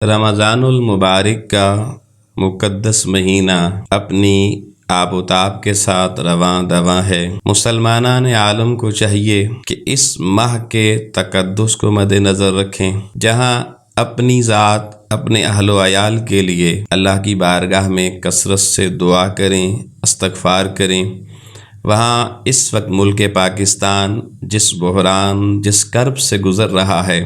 رمضان المبارک کا مقدس مہینہ اپنی آب و تاب کے ساتھ رواں دواں ہے۔ مسلمانان عالم کو چاہیے کہ اس ماہ کے تقدس کو مد نظر رکھیں، جہاں اپنی ذات، اپنے اہل و عیال کے لیے اللہ کی بارگاہ میں کثرت سے دعا کریں، استغفار کریں۔ وہاں اس وقت ملک پاکستان جس بحران، جس کرب سے گزر رہا ہے،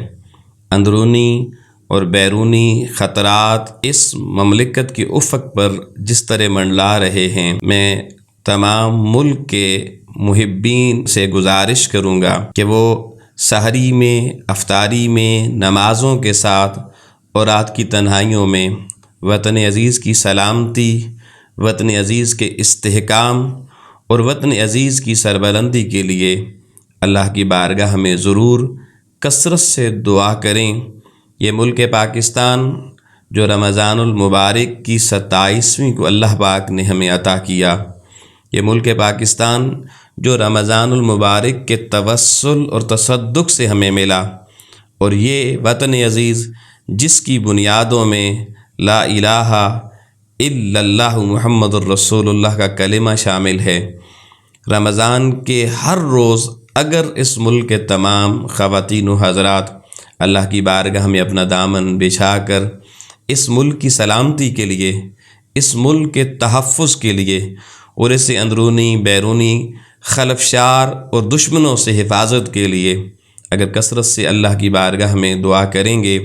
اندرونی اور بیرونی خطرات اس مملکت کے افق پر جس طرح منڈلا رہے ہیں، میں تمام ملک کے محبین سے گزارش کروں گا کہ وہ سحری میں، افطاری میں، نمازوں کے ساتھ اور رات کی تنہائیوں میں وطن عزیز کی سلامتی، وطن عزیز کے استحکام اور وطن عزیز کی سربلندی کے لیے اللہ کی بارگاہ میں ضرور کثرت سے دعا کریں۔ یہ ملک پاکستان جو رمضان المبارک کی 27ویں کو اللہ پاک نے ہمیں عطا کیا، یہ ملک پاکستان جو رمضان المبارک کے توسل اور تصدق سے ہمیں ملا، اور یہ وطن عزیز جس کی بنیادوں میں لا الہ الا اللہ محمد الرسول اللہ کا کلمہ شامل ہے۔ رمضان کے ہر روز اگر اس ملک کے تمام خواتین و حضرات اللہ کی بارگاہ میں اپنا دامن بچھا کر اس ملک کی سلامتی کے لیے، اس ملک کے تحفظ کے لیے اور اسے اندرونی بیرونی خلفشار اور دشمنوں سے حفاظت کے لیے اگر کثرت سے اللہ کی بارگاہ میں دعا کریں گے،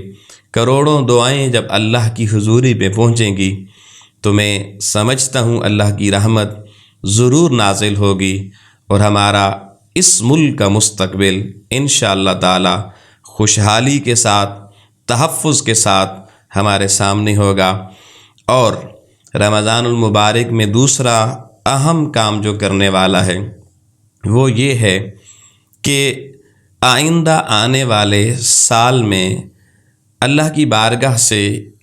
کروڑوں دعائیں جب اللہ کی حضوری پہ پہنچیں گی تو میں سمجھتا ہوں اللہ کی رحمت ضرور نازل ہوگی، اور ہمارا اس ملک کا مستقبل انشاءاللہ تعالی خوشحالی کے ساتھ، تحفظ کے ساتھ ہمارے سامنے ہوگا۔ اور رمضان المبارک میں دوسرا اہم کام جو کرنے والا ہے وہ یہ ہے کہ آئندہ آنے والے سال میں اللہ کی بارگاہ سے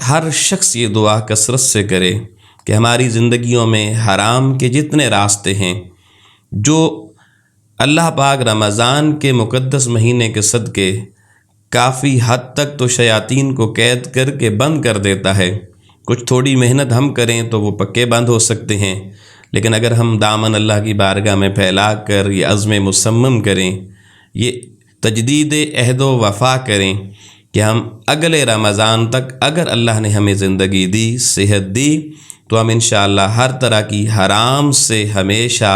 ہر شخص یہ دعا کثرت سے کرے کہ ہماری زندگیوں میں حرام کے جتنے راستے ہیں، جو اللہ پاک رمضان کے مقدس مہینے کے صدقے کافی حد تک تو شیاطین کو قید کر کے بند کر دیتا ہے، کچھ تھوڑی محنت ہم کریں تو وہ پکے بند ہو سکتے ہیں، لیکن اگر ہم دامن اللہ کی بارگاہ میں پھیلا کر یہ عزم مصمم کریں، یہ تجدید عہد و وفا کریں کہ ہم اگلے رمضان تک اگر اللہ نے ہمیں زندگی دی، صحت دی، تو ہم انشاءاللہ ہر طرح کی حرام سے ہمیشہ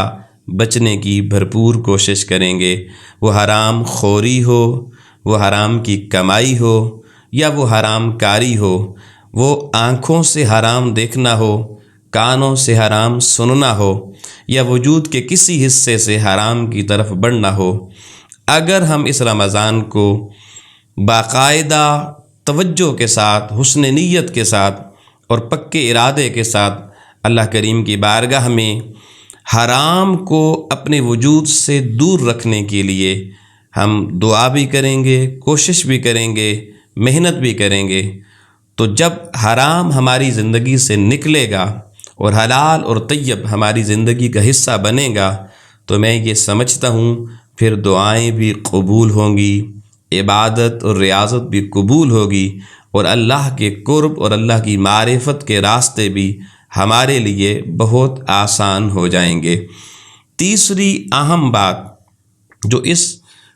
بچنے کی بھرپور کوشش کریں گے۔ وہ حرام خوری ہو، وہ حرام کی کمائی ہو، یا وہ حرام کاری ہو، وہ آنکھوں سے حرام دیکھنا ہو، کانوں سے حرام سننا ہو، یا وجود کے کسی حصے سے حرام کی طرف بڑھنا ہو، اگر ہم اس رمضان کو باقاعدہ توجہ کے ساتھ، حسن نیت کے ساتھ اور پکے ارادے کے ساتھ اللہ کریم کی بارگاہ میں حرام کو اپنے وجود سے دور رکھنے کے لیے ہم دعا بھی کریں گے، کوشش بھی کریں گے، محنت بھی کریں گے، تو جب حرام ہماری زندگی سے نکلے گا اور حلال اور طیب ہماری زندگی کا حصہ بنے گا، تو میں یہ سمجھتا ہوں پھر دعائیں بھی قبول ہوں گی، عبادت اور ریاضت بھی قبول ہوگی، اور اللہ کے قرب اور اللہ کی معرفت کے راستے بھی ہمارے لیے بہت آسان ہو جائیں گے۔ تیسری اہم بات جو اس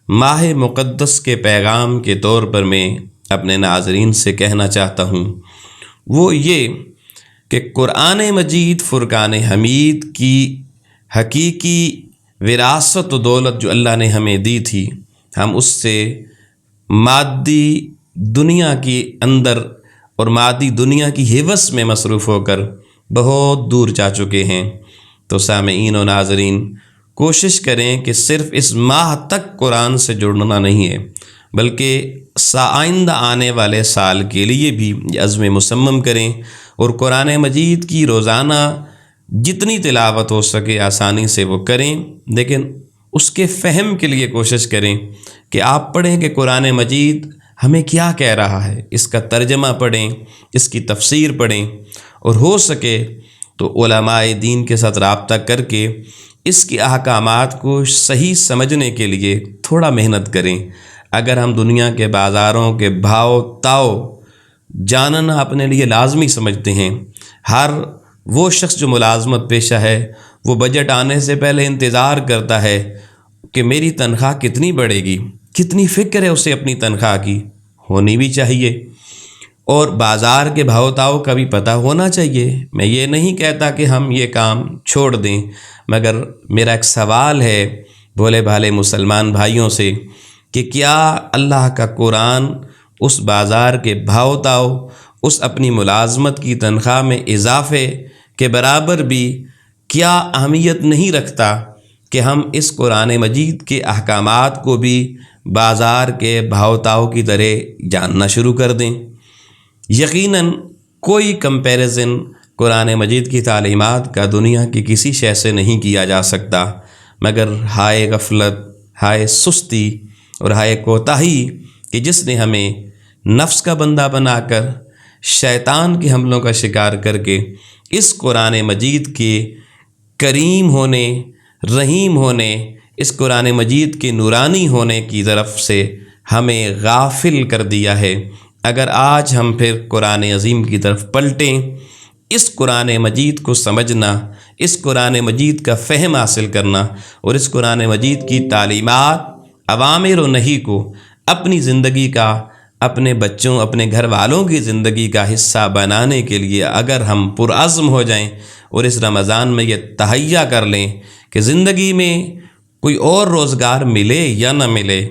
ماہ مقدس کے پیغام کے طور پر میں اپنے ناظرین سے کہنا چاہتا ہوں، وہ یہ کہ قرآن مجید فرقان حمید کی حقیقی وراثت و دولت جو اللہ نے ہمیں دی تھی، ہم اس سے مادی دنیا کی اندر اور مادی دنیا کی ہوس میں مصروف ہو کر بہت دور جا چکے ہیں۔ تو سامعین و ناظرین، کوشش کریں کہ صرف اس ماہ تک قرآن سے جڑنا نہیں ہے، بلکہ آئندہ آنے والے سال کے لیے بھی یہ عزم مصمم کریں، اور قرآن مجید کی روزانہ جتنی تلاوت ہو سکے آسانی سے وہ کریں، لیکن اس کے فہم کے لیے کوشش کریں کہ آپ پڑھیں کہ قرآن مجید ہمیں کیا کہہ رہا ہے، اس کا ترجمہ پڑھیں، اس کی تفسیر پڑھیں، اور ہو سکے تو علماء دین کے ساتھ رابطہ کر کے اس کی احکامات کو صحیح سمجھنے کے لیے تھوڑا محنت کریں۔ اگر ہم دنیا کے بازاروں کے بھاؤ تاؤ جاننا اپنے لیے لازمی سمجھتے ہیں۔ ہر وہ شخص جو ملازمت پیشہ ہے وہ بجٹ آنے سے پہلے انتظار کرتا ہے کہ میری تنخواہ کتنی بڑھے گی، کتنی فکر ہے اسے اپنی تنخواہ کی، ہونی بھی چاہیے، اور بازار کے بھاؤ تاؤ کا بھی پتہ ہونا چاہیے۔ میں یہ نہیں کہتا کہ ہم یہ کام چھوڑ دیں، مگر میرا ایک سوال ہے بھولے بھالے مسلمان بھائیوں سے کہ کیا اللہ کا قرآن اس بازار کے بھاؤ تاؤ، اس اپنی ملازمت کی تنخواہ میں اضافے کے برابر بھی کیا اہمیت نہیں رکھتا کہ ہم اس قرآن مجید کے احکامات کو بھی بازار کے بھاؤ تاؤ کی طرح جاننا شروع کر دیں؟ یقیناً کوئی کمپیریزن قرآن مجید کی تعلیمات کا دنیا کی کسی شے سے نہیں کیا جا سکتا، مگر ہائے غفلت، ہائے سستی اور ہائے کوتاہی کہ جس نے ہمیں نفس کا بندہ بنا کر، شیطان کے حملوں کا شکار کر کے اس قرآن مجید کے کریم ہونے، رحیم ہونے، اس قرآن مجید کے نورانی ہونے کی طرف سے ہمیں غافل کر دیا ہے۔ اگر آج ہم پھر قرآن عظیم کی طرف پلٹیں، اس قرآن مجید کو سمجھنا، اس قرآن مجید کا فہم حاصل کرنا اور اس قرآن مجید کی تعلیمات، اوامر و نہی کو اپنی زندگی کا، اپنے بچوں، اپنے گھر والوں کی زندگی کا حصہ بنانے کے لیے اگر ہم پرعزم ہو جائیں اور اس رمضان میں یہ تہیہ کر لیں کہ زندگی میں کوئی اور روزگار ملے یا نہ ملے،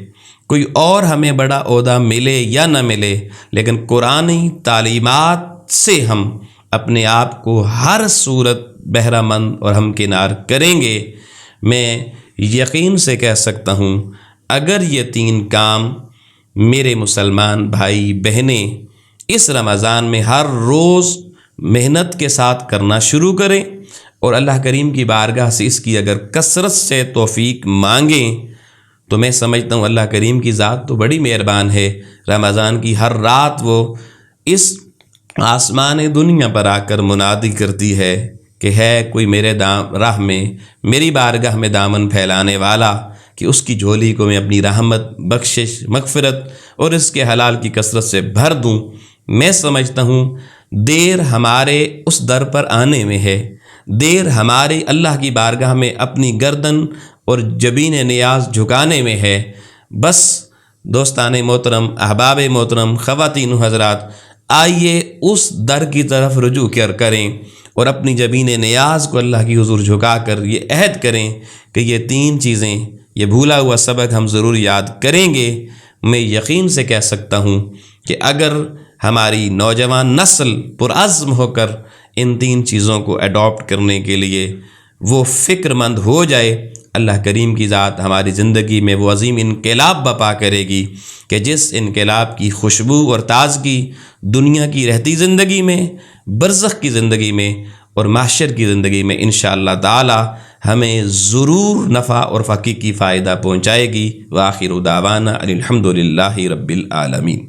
کوئی اور ہمیں بڑا عہدہ ملے یا نہ ملے، لیکن قرآنی تعلیمات سے ہم اپنے آپ کو ہر صورت بہرہ مند اور ہمکنار کریں گے، میں یقین سے کہہ سکتا ہوں اگر یہ 3 کام میرے مسلمان بھائی بہنیں اس رمضان میں ہر روز محنت کے ساتھ کرنا شروع کریں اور اللہ کریم کی بارگاہ سے اس کی اگر کثرت سے توفیق مانگیں، تو میں سمجھتا ہوں اللہ کریم کی ذات تو بڑی مہربان ہے، رمضان کی ہر رات وہ اس آسمان دنیا پر آ کر منادی کرتی ہے کہ ہے کوئی میرے راہ میں، میری بارگاہ میں دامن پھیلانے والا کہ اس کی جھولی کو میں اپنی رحمت، بخشش، مغفرت اور اس کے حلال کی کثرت سے بھر دوں۔ میں سمجھتا ہوں دیر ہمارے اس در پر آنے میں ہے، دیر ہمارے اللہ کی بارگاہ میں اپنی گردن اور جبین نیاز جھکانے میں ہے۔ بس دوستان محترم، احباب محترم، خواتین و حضرات، آئیے اس در کی طرف رجوع کریں اور اپنی جبین نیاز کو اللہ کی حضور جھکا کر یہ عہد کریں کہ یہ 3 چیزیں، یہ بھولا ہوا سبق ہم ضرور یاد کریں گے۔ میں یقین سے کہہ سکتا ہوں کہ اگر ہماری نوجوان نسل پرعزم ہو کر ان 3 چیزوں کو اڈاپٹ کرنے کے لیے وہ فکر مند ہو جائے، اللہ کریم کی ذات ہماری زندگی میں وہ عظیم انقلاب برپا کرے گی کہ جس انقلاب کی خوشبو اور تازگی دنیا کی رہتی زندگی میں، برزخ کی زندگی میں اور محشر کی زندگی میں انشاءاللہ تعالی ہمیں ضرور نفع اور حقیقی فائدہ پہنچائے گی۔ وآخر دعوانا ان الحمد للہ رب العالمین۔